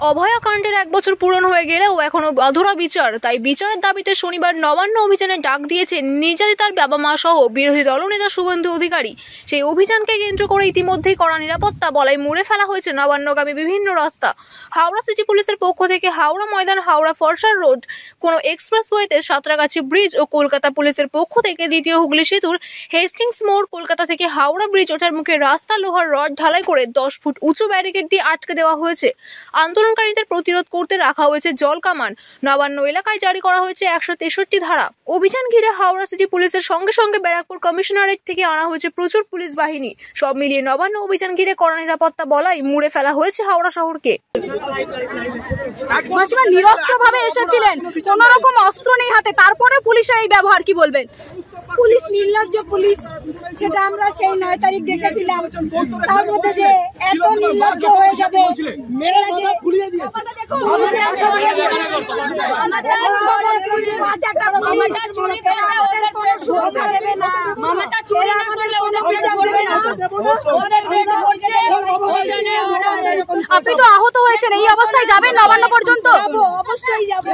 অভয়াকাণ্ডের 1 বছর পূরণ হয়ে গেলেও এখনো অধরা বিচার। তাই বিচারের দাবিতে শনিবার নবান্ন অভিযানে ডাক দিয়েছে নির্যাতিতার বাবা মা সহ বিরোধী দলনেতা শুভেন্দু অধিকারী। সেই অভিযানকে কেন্দ্র করে ইতিমধ্যেই কড়া নিরাপত্তা বলয় মুড়ে ফেলা হয়েছে নবান্নগামী বিভিন্ন রাস্তা। হাওড়া সিটি পুলিশের পক্ষ থেকে হাওড়া ময়দান, হাওড়া ফরসার রোড, কোনো এক্সপ্রেসওয়েতে সাঁতরাগাছি ব্রিজ ও কলকাতা পুলিশের পক্ষ থেকে দ্বিতীয় হুগলি সেতুর হেস্টিংস মোড়, কলকাতা থেকে হাওড়া ব্রিজ ওঠার মুখে রাস্তা লোহার রড ঢালাই করে 10 ফুট উঁচু ব্যারিকেড দিয়ে আটকে দেওয়া হয়েছে। আন্দোলনকারীদের প্রতিরোধ করতে রাখা হয়েছে জল কামান। নবান্ন এলাকায় জারি করা হয়েছে 163 ধারা। অভিযান ঘিরে হাওড়া সিটি পুলিশের সঙ্গে সঙ্গে ব্যারাকপুর কমিশনারেট থেকে আনা হয়েছে প্রচুর পুলিশ বাহিনী। সব মিলিয়ে নবান্ন অভিযান ঘিরে কড়া নিরাপত্তা বলয় মুড়ে ফেলা হয়েছে হাওড়া শহরকে। মাসিমা নিরস্ত্রভাবে এসেছিলেন, কোনো রকম অস্ত্র নেই হাতে, তারপরে পুলিশের এই ব্যবহার কি বলবেন? পুলিশ নির্লজ্জ পুলিশ, সেটা আমরা সেই 9 তারিখ দেখেছিলাম। তার মধ্যে যে এত নির্লজ্জ হয়ে যাবে, আপনি তো আহত হয়েছেন, এই অবস্থায় যাবেন নবান্ন পর্যন্ত? অবশ্যই যাবো।